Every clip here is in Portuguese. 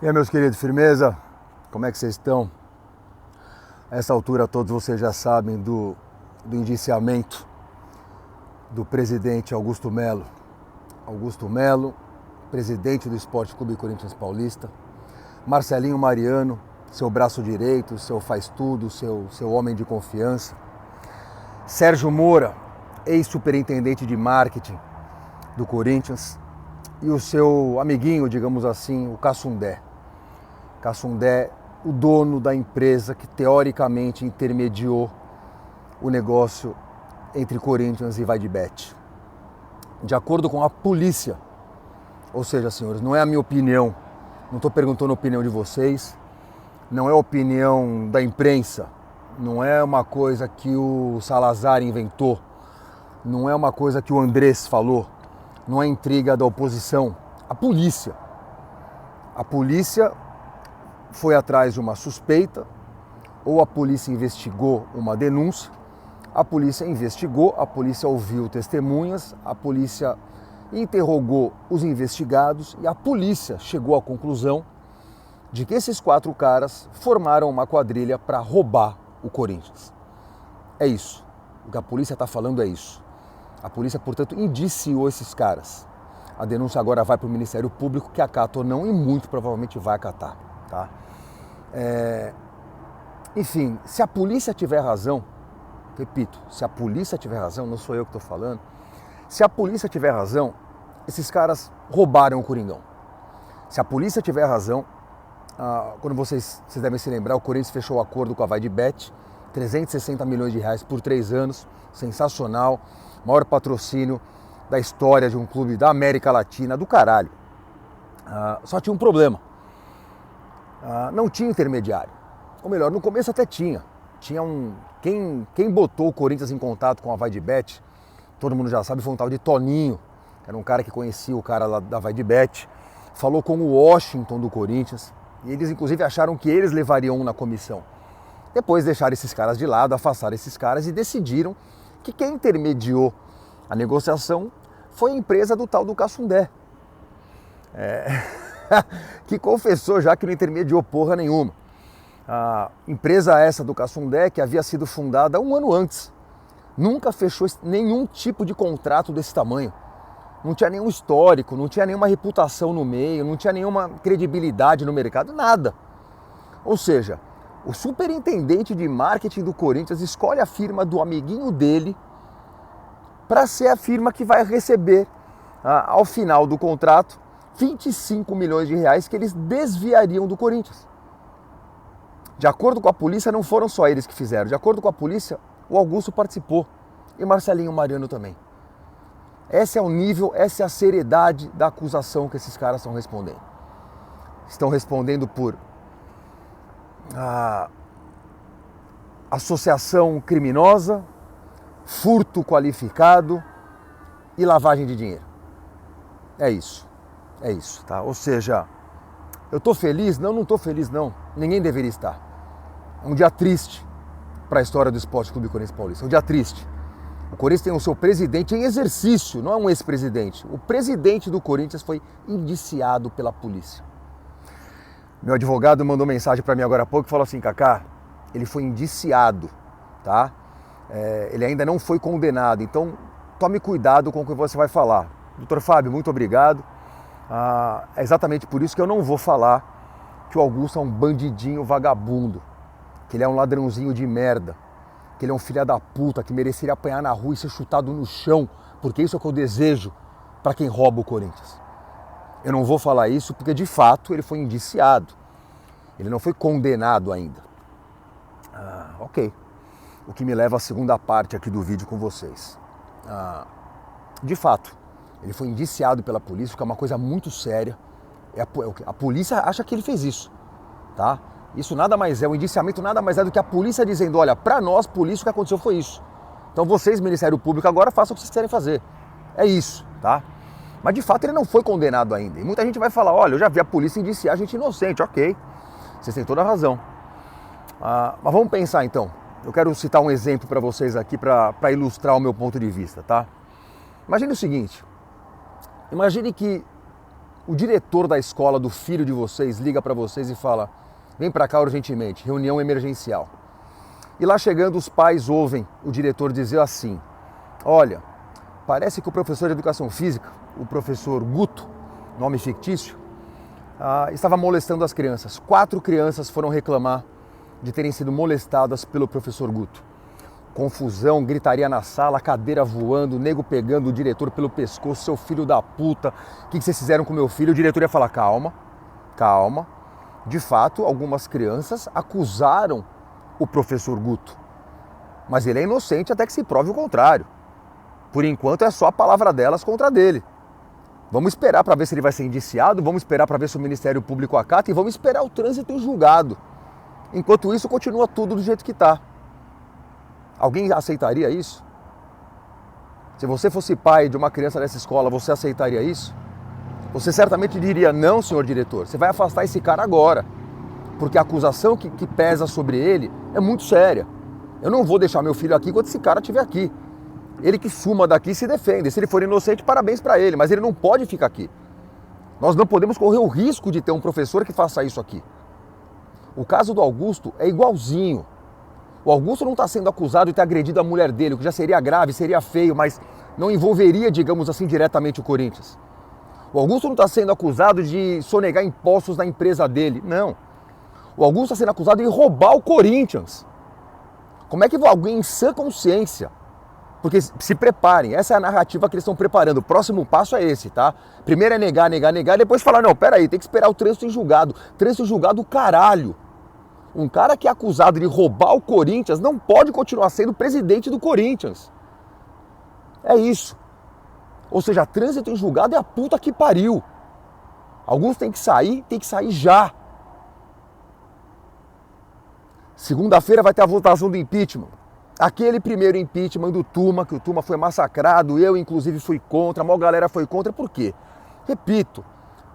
E aí, meus queridos, firmeza? Como é que vocês estão? A essa altura todos vocês já sabem do indiciamento do presidente Augusto Melo. Augusto Melo, presidente do Esporte Clube Corinthians Paulista. Marcelinho Mariano, seu braço direito, seu faz-tudo, seu homem de confiança. Sérgio Moura, ex-superintendente de marketing do Corinthians. E o seu amiguinho, digamos assim, o Cassundé. Cassundé, o dono da empresa que teoricamente intermediou o negócio entre Corinthians e VaideBet. De acordo com a polícia, ou seja, senhores, não é a minha opinião, não estou perguntando a opinião de vocês, não é a opinião da imprensa, não é uma coisa que o Salazar inventou, não é uma coisa que o Andrés falou, não é intriga da oposição. A polícia foi atrás de uma suspeita, ou a polícia investigou uma denúncia, a polícia investigou, a polícia ouviu testemunhas, a polícia interrogou os investigados e a polícia chegou à conclusão de que esses 4 caras formaram uma quadrilha para roubar o Corinthians. É isso. O que a polícia está falando é isso. A polícia, portanto, indiciou esses caras. A denúncia agora vai para o Ministério Público, que acata ou não, e muito provavelmente vai acatar. Tá? Enfim, se a polícia tiver razão, repito, se a polícia tiver razão, não sou eu que estou falando, se a polícia tiver razão, esses caras roubaram o Coringão. Se a polícia tiver razão, quando vocês devem se lembrar, o Corinthians fechou o acordo com a VaideBet, 360 milhões de reais por 3 anos, sensacional, maior patrocínio da história de um clube da América Latina, do caralho. Só tinha um problema. Não tinha intermediário. Ou melhor, no começo até tinha. Tinha quem botou o Corinthians em contato com a VaideBet, todo mundo já sabe, foi um tal de Toninho, que era um cara que conhecia o cara lá da VaideBet, falou com o Washington do Corinthians, e eles inclusive acharam que eles levariam na comissão. Depois deixaram esses caras de lado, afastaram esses caras e decidiram que quem intermediou a negociação foi a empresa do tal do Cassundé. Que confessou já que não intermediou porra nenhuma. A empresa essa do Cassundé, que havia sido fundada 1 ano antes, nunca fechou nenhum tipo de contrato desse tamanho. Não tinha nenhum histórico, não tinha nenhuma reputação no meio, não tinha nenhuma credibilidade no mercado, nada. Ou seja, o superintendente de marketing do Corinthians escolhe a firma do amiguinho dele para ser a firma que vai receber, ao final do contrato, 25 milhões de reais que eles desviariam do Corinthians. De acordo com a polícia, não foram só eles que fizeram. De acordo com a polícia, o Augusto participou e Marcelinho Mariano também. Esse é o nível, essa é a seriedade da acusação que esses caras estão respondendo. Estão respondendo por associação criminosa, furto qualificado e lavagem de dinheiro. É isso, tá? Ou seja, eu tô feliz? Não tô feliz não. Ninguém deveria estar. É um dia triste para a história do Esporte Clube Corinthians Paulista. É um dia triste. O Corinthians tem o seu presidente em exercício, não é um ex-presidente. O presidente do Corinthians foi indiciado pela polícia. Meu advogado mandou mensagem para mim agora há pouco e falou assim: Kaká, ele foi indiciado, tá? Ele ainda não foi condenado, então tome cuidado com o que você vai falar. Doutor Fábio, muito obrigado. É exatamente por isso que eu não vou falar que o Augusto é um bandidinho vagabundo, que ele é um ladrãozinho de merda, que ele é um filho da puta, que mereceria apanhar na rua e ser chutado no chão, porque isso é o que eu desejo para quem rouba o Corinthians. Eu não vou falar isso porque, de fato, ele foi indiciado. Ele não foi condenado ainda. Ok. O que me leva à segunda parte aqui do vídeo com vocês. De fato, ele foi indiciado pela polícia, que é uma coisa muito séria. A polícia acha que ele fez isso, tá? Isso nada mais é, o indiciamento nada mais é do que a polícia dizendo: olha, para nós, polícia, o que aconteceu foi isso. Então vocês, Ministério Público, agora façam o que vocês quiserem fazer. É isso, tá? Mas de fato ele não foi condenado ainda. E muita gente vai falar: olha, eu já vi a polícia indiciar gente inocente. Ok, vocês têm toda a razão. Mas vamos pensar então. Eu quero citar um exemplo para vocês aqui para ilustrar o meu ponto de vista, tá? Imagine o seguinte. Imagine que o diretor da escola do filho de vocês liga para vocês e fala: vem para cá urgentemente, reunião emergencial. E lá chegando, os pais ouvem o diretor dizer assim: olha, parece que o professor de educação física, o professor Guto, nome fictício, estava molestando as crianças. 4 crianças foram reclamar de terem sido molestadas pelo professor Guto. Confusão, gritaria na sala, cadeira voando, nego pegando o diretor pelo pescoço: seu filho da puta, o que vocês fizeram com meu filho? O diretor ia falar: calma, calma. De fato, algumas crianças acusaram o professor Guto, mas ele é inocente até que se prove o contrário. Por enquanto é só a palavra delas contra dele. Vamos esperar para ver se ele vai ser indiciado, vamos esperar para ver se o Ministério Público acata e vamos esperar o trânsito em julgado. Enquanto isso, continua tudo do jeito que está. Alguém aceitaria isso? Se você fosse pai de uma criança dessa escola, você aceitaria isso? Você certamente diria: não, senhor diretor, você vai afastar esse cara agora, porque a acusação que pesa sobre ele é muito séria. Eu não vou deixar meu filho aqui enquanto esse cara estiver aqui. Ele que suma daqui e se defende. Se ele for inocente, parabéns para ele, mas ele não pode ficar aqui. Nós não podemos correr o risco de ter um professor que faça isso aqui. O caso do Augusto é igualzinho. O Augusto não está sendo acusado de ter agredido a mulher dele, o que já seria grave, seria feio, mas não envolveria, digamos assim, diretamente o Corinthians. O Augusto não está sendo acusado de sonegar impostos na empresa dele, não. O Augusto está sendo acusado de roubar o Corinthians. Como é que alguém em sã consciência... Porque se preparem, essa é a narrativa que eles estão preparando. O próximo passo é esse, tá? Primeiro é negar, negar, negar, e depois falar: não, peraí, tem que esperar o trânsito em julgado. Trânsito em julgado, caralho. Um cara que é acusado de roubar o Corinthians não pode continuar sendo presidente do Corinthians. É isso. Ou seja, trânsito em julgado é a puta que pariu. Alguns têm que sair já. Segunda-feira vai ter a votação do impeachment. Aquele primeiro impeachment do Tuma, que o Tuma foi massacrado, eu inclusive fui contra, a maior galera foi contra, por quê? Repito,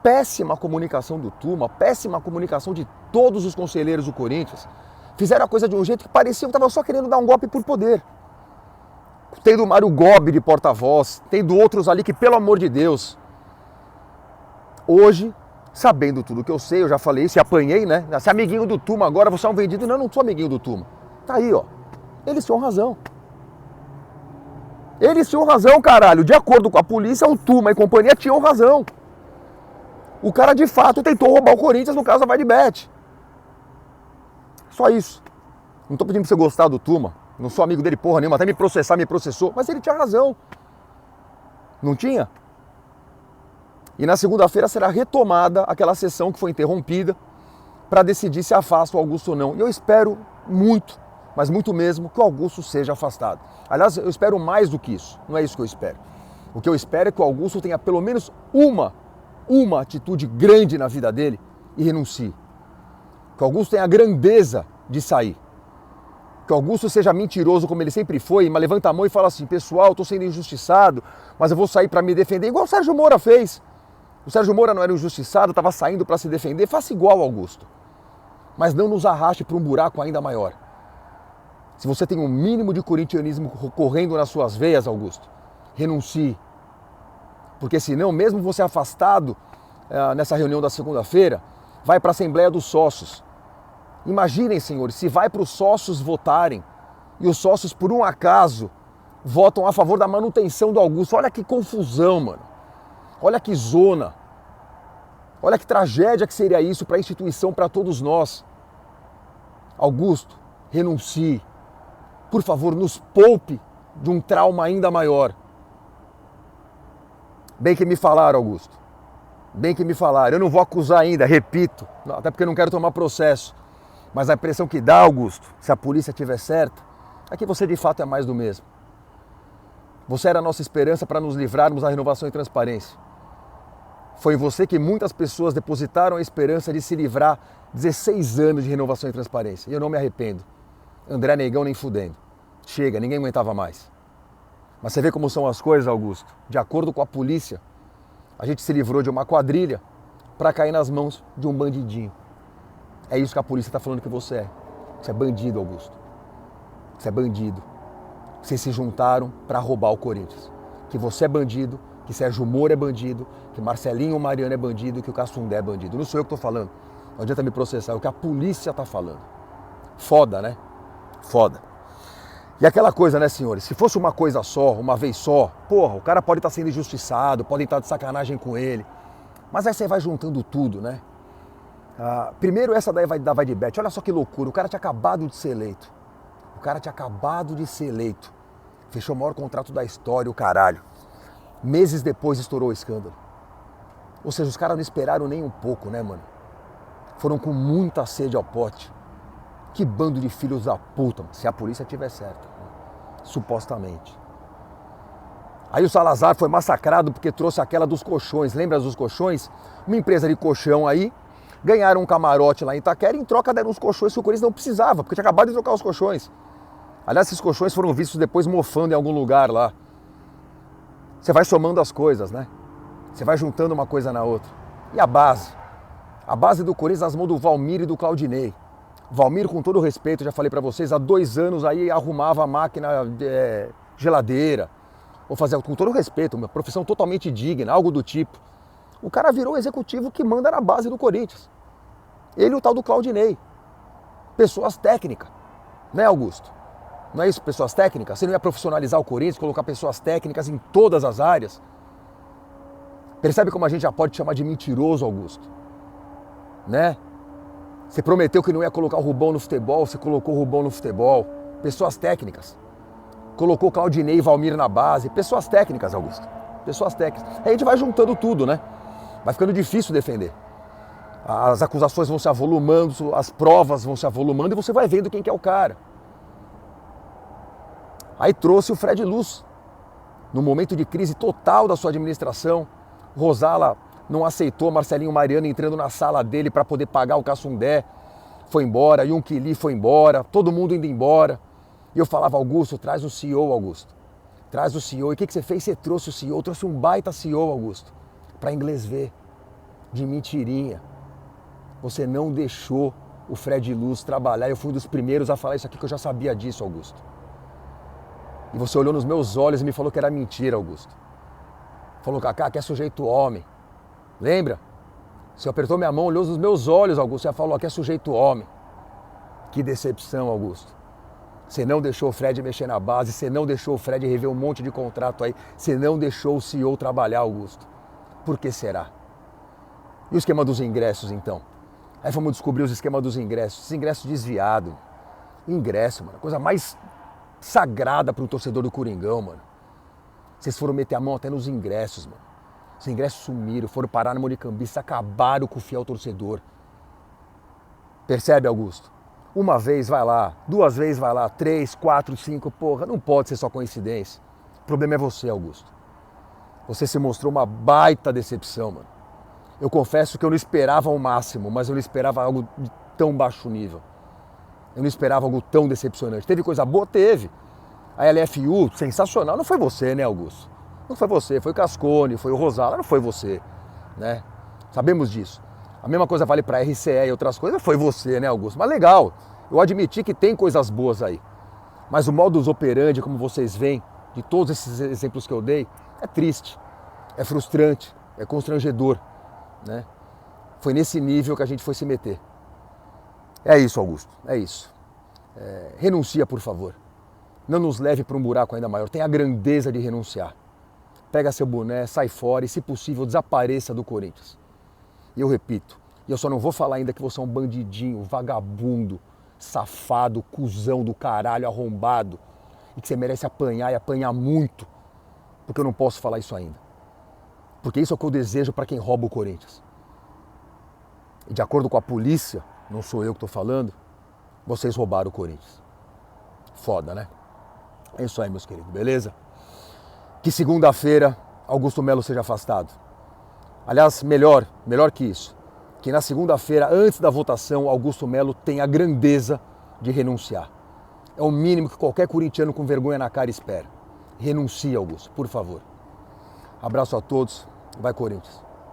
péssima comunicação do Tuma, péssima comunicação de todos os conselheiros do Corinthians. Fizeram a coisa de um jeito que parecia que estavam só querendo dar um golpe por poder. Tendo o Mário Gobi de porta-voz, tendo outros ali que, pelo amor de Deus, hoje, sabendo tudo que eu sei, eu já falei isso e apanhei, né? Se amiguinho do Tuma agora, você é um vendido. Não, não sou amiguinho do Tuma. Tá aí, ó. Eles tinham razão. Eles tinham razão, caralho. De acordo com a polícia, o Tuma e companhia tinham razão. O cara, de fato, tentou roubar o Corinthians no caso da Vadebet. Só isso. Não tô pedindo pra você gostar do Tuma. Não sou amigo dele porra nenhuma. Até me processar, me processou. Mas ele tinha razão. Não tinha? E na segunda-feira será retomada aquela sessão que foi interrompida para decidir se afasta o Augusto ou não. E eu espero muito, mas muito mesmo, que o Augusto seja afastado. Aliás, eu espero mais do que isso. Não é isso que eu espero. O que eu espero é que o Augusto tenha pelo menos uma atitude grande na vida dele e renuncie. Que o Augusto tenha a grandeza de sair. Que o Augusto seja mentiroso como ele sempre foi, mas levanta a mão e fala assim: pessoal, estou sendo injustiçado, mas eu vou sair para me defender, igual o Sérgio Moura fez. O Sérgio Moura não era injustiçado, estava saindo para se defender. Faça igual, Augusto. Mas não nos arraste para um buraco ainda maior. Se você tem um mínimo de corintianismo correndo nas suas veias, Augusto, renuncie. Porque senão, mesmo você afastado nessa reunião da segunda-feira, vai para a Assembleia dos Sócios. Imaginem, senhores, se vai para os sócios votarem e os sócios, por um acaso, votam a favor da manutenção do Augusto. Olha que confusão, mano. Olha que zona. Olha que tragédia que seria isso para a instituição, para todos nós. Augusto, renuncie. Por favor, nos poupe de um trauma ainda maior. Bem que me falaram, Augusto. Bem que me falaram. Eu não vou acusar ainda, repito. Até porque eu não quero tomar processo. Mas a impressão que dá, Augusto, se a polícia estiver certa, é que você de fato é mais do mesmo. Você era a nossa esperança para nos livrarmos da renovação e transparência. Foi em você que muitas pessoas depositaram a esperança de se livrar 16 anos de renovação e transparência. E eu não me arrependo. André Negão nem fudendo. Chega, ninguém aguentava mais. Mas você vê como são as coisas, Augusto. De acordo com a polícia, a gente se livrou de uma quadrilha para cair nas mãos de um bandidinho. É isso que a polícia está falando que você é. Você é bandido, Augusto. Você é bandido. Vocês se juntaram para roubar o Corinthians. Que você é bandido, que Sérgio Moro é bandido, que Marcelinho Mariano é bandido, que o Cassundé é bandido. Não sou eu que estou falando. Não adianta me processar, é o que a polícia está falando. Foda, né? Foda. E aquela coisa, né, senhores? Se fosse uma coisa só, uma vez só, porra, o cara pode estar sendo injustiçado, pode estar de sacanagem com ele. Mas aí você vai juntando tudo, né? Primeiro essa daí da Vai de Bet. Olha só que loucura, o cara tinha acabado de ser eleito. Fechou o maior contrato da história, o caralho. Meses depois estourou o escândalo. Ou seja, os caras não esperaram nem um pouco, né, mano? Foram com muita sede ao pote. Que bando de filhos da puta, mano, se a polícia tiver certo, né? Supostamente. Aí o Salazar foi massacrado porque trouxe aquela dos colchões. Lembra dos colchões? Uma empresa de colchão aí, ganharam um camarote lá em Itaquera e em troca deram os colchões que o Corinthians não precisava, porque tinha acabado de trocar os colchões. Aliás, esses colchões foram vistos depois mofando em algum lugar lá. Você vai somando as coisas, né? Você vai juntando uma coisa na outra. E a base? A base do Corinthians nas mãos do Valmir e do Claudinei. Valmir, com todo respeito, já falei pra vocês, há 2 anos aí arrumava a máquina geladeira. Ou fazia, com todo respeito, uma profissão totalmente digna, algo do tipo. O cara virou o executivo que manda na base do Corinthians. Ele e o tal do Claudinei. Pessoas técnicas, né, Augusto? Não é isso, pessoas técnicas? Você não ia profissionalizar o Corinthians, colocar pessoas técnicas em todas as áreas? Percebe como a gente já pode te chamar de mentiroso, Augusto? Né? Você prometeu que não ia colocar o Rubão no futebol, você colocou o Rubão no futebol. Pessoas técnicas. Colocou Claudinei e Valmir na base. Pessoas técnicas, Augusto. Pessoas técnicas. Aí a gente vai juntando tudo, né? Vai ficando difícil defender. As acusações vão se avolumando, as provas vão se avolumando e você vai vendo quem que é o cara. Aí trouxe o Fred Luz. No momento de crise total da sua administração, Rosala não aceitou Marcelinho Mariano entrando na sala dele para poder pagar o Cassundé. Foi embora, Yunquili foi embora, todo mundo indo embora. E eu falava, Augusto, traz o CEO, Augusto. Traz o CEO. E o que você fez? Você trouxe o CEO, trouxe um baita CEO, Augusto. Para inglês ver. De mentirinha. Você não deixou o Fred Luz trabalhar. Eu fui um dos primeiros a falar isso aqui, que eu já sabia disso, Augusto. E você olhou nos meus olhos e me falou que era mentira, Augusto. Falou, Cacá, que é sujeito homem. Lembra? Você apertou minha mão, olhou nos meus olhos, Augusto, e falou que é sujeito homem. Que decepção, Augusto. Você não deixou o Fred mexer na base, você não deixou o Fred rever um monte de contrato aí, você não deixou o CEO trabalhar, Augusto. Por que será? E o esquema dos ingressos, então? Aí fomos descobrir os esquemas dos ingressos. Os ingressos desviados. Ingresso, mano, coisa mais sagrada para um torcedor do Coringão, mano. Vocês foram meter a mão até nos ingressos, mano. Os ingressos sumiram, foram parar no Moricambista, acabaram com o fiel torcedor. Percebe, Augusto? Uma vez vai lá, 2 vezes vai lá, 3, 4, 5, porra, não pode ser só coincidência. O problema é você, Augusto. Você se mostrou uma baita decepção, mano. Eu confesso que eu não esperava o máximo, mas eu não esperava algo de tão baixo nível. Eu não esperava algo tão decepcionante. Teve coisa boa? Teve. A LFU, sensacional. Não foi você, né, Augusto? Não foi você, foi o Cascone, foi o Rosala, não foi você, né? Sabemos disso. A mesma coisa vale para RCE e outras coisas, foi você, né, Augusto? Mas legal, eu admiti que tem coisas boas aí. Mas o modus operandi, como vocês veem, de todos esses exemplos que eu dei, é triste, é frustrante, é constrangedor, né? Foi nesse nível que a gente foi se meter. É isso, Augusto, é isso. Renuncia, por favor. Não nos leve para um buraco ainda maior. Tenha a grandeza de renunciar. Pega seu boné, sai fora e, se possível, desapareça do Corinthians. E eu repito, e eu só não vou falar ainda que você é um bandidinho, vagabundo, safado, cuzão do caralho, arrombado, e que você merece apanhar e apanhar muito, porque eu não posso falar isso ainda. Porque isso é o que eu desejo para quem rouba o Corinthians. E de acordo com a polícia, não sou eu que estou falando, vocês roubaram o Corinthians. Foda, né? É isso aí, meus queridos, beleza? Que segunda-feira Augusto Melo seja afastado. Aliás, melhor que isso. Que na segunda-feira, antes da votação, Augusto Melo tenha a grandeza de renunciar. É o mínimo que qualquer corintiano com vergonha na cara espera. Renuncie, Augusto, por favor. Abraço a todos. Vai, Corinthians.